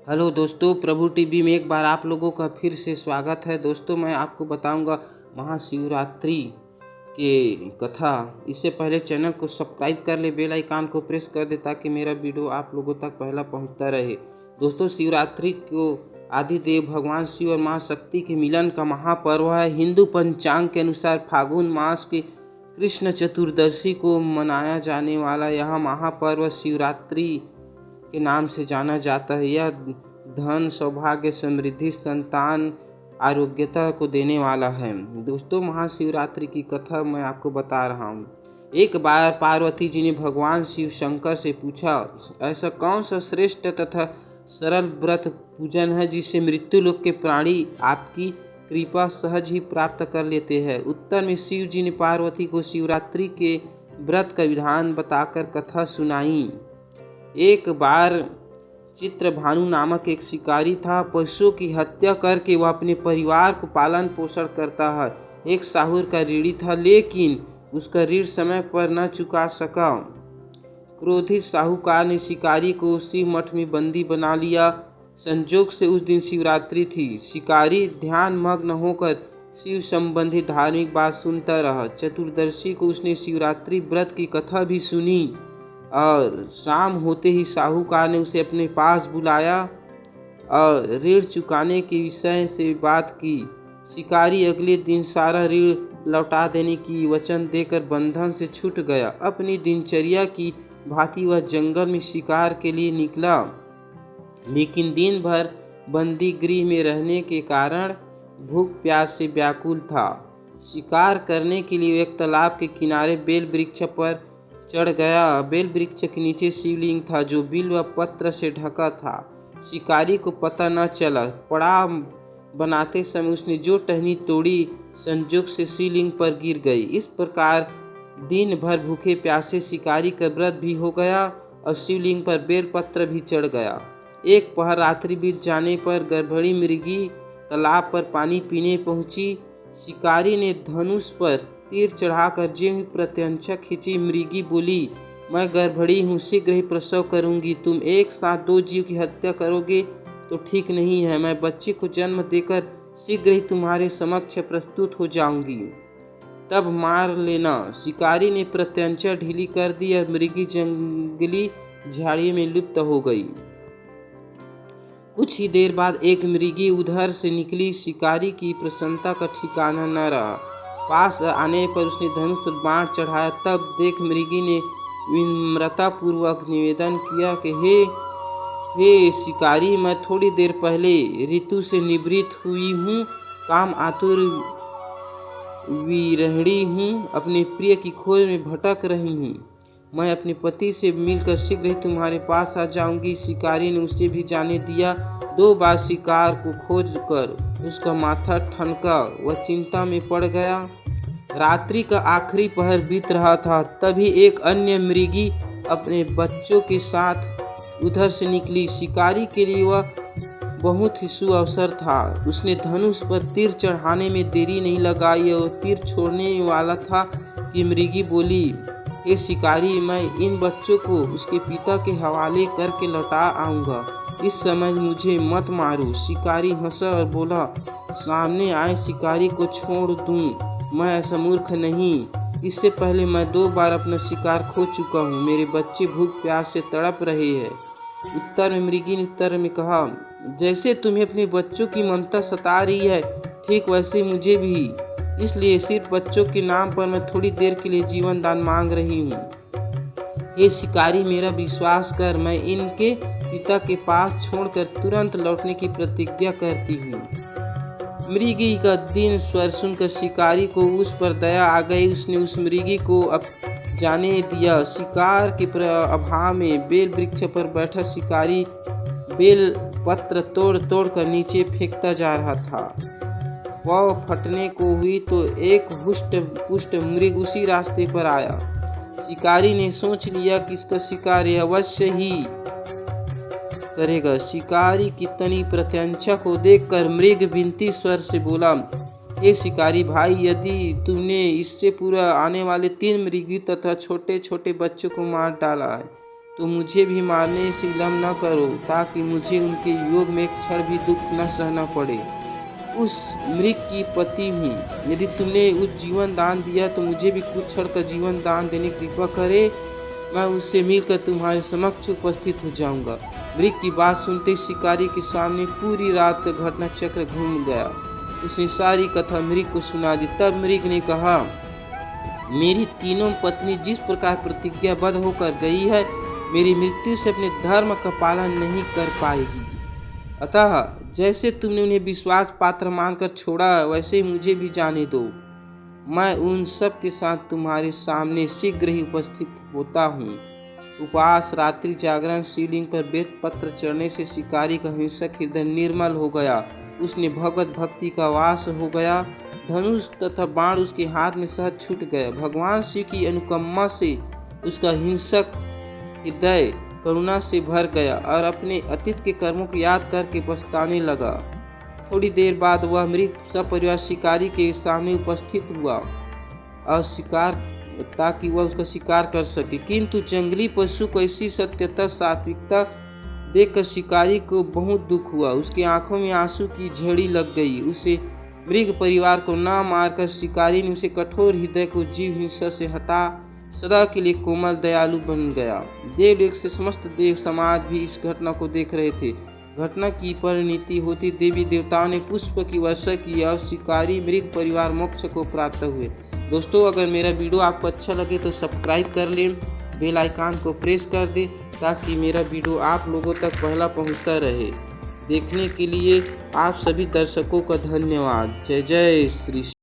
Hello दोस्तों, प्रभु TV में एक बार आप लोगों का फिर से स्वागत है। दोस्तों, मैं आपको बताऊंगा महाशिवरात्रि के कथा। इससे पहले चैनल को सब्सक्राइब कर ले, बेल आइकन को प्रेस कर दे ताकि मेरा वीडियो आप लोगों तक पहला पहुंचता रहे। दोस्तों, शिवरात्रि को आदिदेव भगवान शिव और माँ शक्ति के मिलन का महापर्व है। हिंदू पंचांग के अनुसार फागुन मास के कृष्ण चतुर्दशी को मनाया जाने वाला यह महापर्व शिवरात्रि के नाम से जाना जाता है। यह धन, सौभाग्य, समृद्धि, संतान, आरोग्यता को देने वाला है। दोस्तों, महाशिवरात्रि की कथा मैं आपको बता रहा हूँ। एक बार पार्वती जी ने भगवान शिव शंकर से पूछा, ऐसा कौन सा श्रेष्ठ तथा सरल व्रत पूजन है जिससे मृत्यु लोक के प्राणी आपकी कृपा सहज ही प्राप्त कर लेते हैं। उत्तर में शिव जी ने पार्वती को शिवरात्रि के व्रत का विधान बताकर कथा सुनाई। एक बार चित्रभानु नामक एक शिकारी था। पशुओं की हत्या करके वह अपने परिवार को पालन पोषण करता है। एक साहूर का ऋणी था, लेकिन उसका ऋण समय पर न चुका सका। क्रोधित साहूकार ने शिकारी को उसी मठ में बंदी बना लिया। संजोग से उस दिन शिवरात्रि थी। शिकारी ध्यान मग्न होकर शिव संबंधी धार्मिक बात सुनता रहा। चतुर्दशी को उसने शिवरात्रि व्रत की कथा भी सुनी और शाम होते ही साहूकार ने उसे अपने पास बुलाया और ऋण चुकाने के विषय से बात की। शिकारी अगले दिन सारा ऋण लौटा देने की वचन देकर बंधन से छूट गया। अपनी दिनचर्या की भांति वह जंगल में शिकार के लिए निकला, लेकिन दिन भर बंदी गृह में रहने के कारण भूख प्यास से व्याकुल था। शिकार करने के लिए एक तालाब के किनारे बेल वृक्ष पर चढ़ गया। बेल वृक्ष के नीचे शिवलिंग था जो बिल्व पत्र से ढका था। शिकारी को पता न चला। पड़ाव बनाते समय उसने जो टहनी तोड़ी, संजोग से शिवलिंग पर गिर गई। इस प्रकार दिन भर भूखे प्यासे शिकारी का व्रत भी हो गया और शिवलिंग पर बेल पत्र भी चढ़ गया। एक पहर रात्रि बीत जाने पर गर्भणी मृगी तालाब पर पानी पीने पहुंची। शिकारी ने धनुष पर तीर चढ़ाकर ज्यों ही प्रत्यंचा खींची। मृगी बोली, मैं गर्भणी हूँ, शीघ्र ही प्रसव करूंगी। तुम एक साथ दो जीव की हत्या करोगे तो ठीक नहीं है। मैं बच्चे को जन्म देकर शीघ्र ही तुम्हारे समक्ष प्रस्तुत हो जाऊंगी, तब मार लेना। शिकारी ने प्रत्यंचा ढीली कर दी और मृगी जंगली झाड़ी में लुप्त हो गई। कुछ ही देर बाद एक मृगी उधर से निकली। शिकारी की प्रसन्नता का ठिकाना न रहा। पास आने पर उसने धनुष पर बाण चढ़ाया। तब देख मृगी ने विनम्रतापूर्वक निवेदन किया कि हे शिकारी, मैं थोड़ी देर पहले ऋतु से निवृत्त हुई हूँ, काम आतुर विरहिणी हूँ, अपने प्रिय की खोज में भटक रही हूँ। मैं अपने पति से मिलकर शीघ्र ही तुम्हारे पास आ जाऊंगी। शिकारी ने उसे भी जाने दिया। 2 बार शिकार को खोज कर उसका माथा ठनका। वह चिंता में पड़ गया। रात्रि का आखिरी पहर बीत रहा था। तभी एक अन्य मृगी अपने बच्चों के साथ उधर से निकली। शिकारी के लिए वह बहुत ही सुअवसर था। उसने धनुष पर तीर चढ़ाने में देरी नहीं लगाई और तीर छोड़ने वाला था कि मृगी बोली, हे शिकारी, मैं इन बच्चों को उसके पिता के हवाले करके लौटा आऊंगा। इस समय मुझे मत मारो। शिकारी हंसा और बोला, सामने आए शिकारी को छोड़ दूं, मैं ऐसा मूर्ख नहीं। इससे पहले मैं 2 बार अपना शिकार खो चुका हूँ। मेरे बच्चे भूख प्यास से तड़प रहे हैं। उत्तर में मृगी ने उत्तर में कहा, जैसे तुम्हें अपने बच्चों की ममता सता रही है, ठीक वैसे मुझे भी। इसलिए सिर्फ बच्चों के नाम पर मैं थोड़ी देर के लिए जीवन दान मांग रही हूँ। हे शिकारी, मेरा विश्वास कर, मैं इनके पिता के पास छोड़कर तुरंत लौटने की प्रतिज्ञा करती हूँ। मृगी का दिन स्वर सुनकर शिकारी को उस पर दया आ गई। उसने उस मृगी को अब जाने दिया। शिकार के अभाव में बेल वृक्ष पर बैठा शिकारी बेल पत्र तोड़ तोड़ कर नीचे फेंकता जा रहा था। वह फटने को हुई तो एक हुष्ट पुष्ट मृग उसी रास्ते पर आया। शिकारी ने सोच लिया कि इसका शिकार अवश्य ही करेगा। शिकारी की तनी प्रत्यंचा को देखकर मृग विनती स्वर से बोला, हे शिकारी भाई, यदि तुमने इससे पूरा आने वाले 3 मृगी तथा छोटे छोटे बच्चों को मार डाला है तो मुझे भी मारने से विलम्ब न करो, ताकि मुझे उनके योग में एक क्षण भी दुख न सहना पड़े। उस मृग की पति हूँ, यदि तुमने उस जीवन दान दिया तो मुझे भी कुछ क्षण का जीवन दान देने की कृपा करे। मैं उससे मिलकर तुम्हारे समक्ष उपस्थित हो जाऊंगा। मृग की बात सुनते शिकारी के सामने पूरी रात का घटना चक्र घूम गया। उसने सारी कथा मृग को सुना दी। तब मृग ने कहा, मेरी तीनों पत्नी जिस प्रकार प्रतिज्ञाबद्ध होकर गई है, मेरी मृत्यु से अपने धर्म का पालन नहीं कर पाएगी। अतः जैसे तुमने उन्हें विश्वास पात्र मानकर छोड़ा, वैसे ही मुझे भी जाने दो। मैं उन सब के साथ तुम्हारे सामने शीघ्र ही उपस्थित होता हूँ। उपवास, रात्रि जागरण, शिवलिंग पर बेद पत्र चढ़ने से शिकारी का हिंसक हृदय निर्मल हो गया। उसने भगवत भक्ति का वास हो गया। धनुष तथा बाण उसके हाथ में सहज छूट गया। भगवान शिव की अनुकंपा से उसका हिंसक हृदय करुणा से भर गया और अपने अतीत के कर्मों को याद करके पछताने लगा। थोड़ी देर बाद वह मृग सपरिवार शिकारी के सामने उपस्थित हुआ और ताकि वह उसका शिकार कर सके। किंतु जंगली पशु को ऐसी सत्यता सात्विकता देखकर शिकारी को बहुत दुख हुआ। उसकी आंखों में आंसू की झड़ी लग गई। उसे मृग परिवार को न मारकर शिकारी ने उसे कठोर हृदय को जीव हिंसा से हटा सदा के लिए कोमल दयालु बन गया। देवलोक से समस्त देव समाज भी इस घटना को देख रहे थे। घटना की परिणति होती देवी देवताओं ने पुष्प की वर्षा की और शिकारी मृग परिवार मोक्ष को प्राप्त हुए। दोस्तों, अगर मेरा वीडियो आपको अच्छा लगे तो सब्सक्राइब कर लें, बेल आइकन को प्रेस कर दें, ताकि मेरा वीडियो आप लोगों तक पहला पहुंचता रहे। देखने के लिए आप सभी दर्शकों का धन्यवाद। जय जय श्री।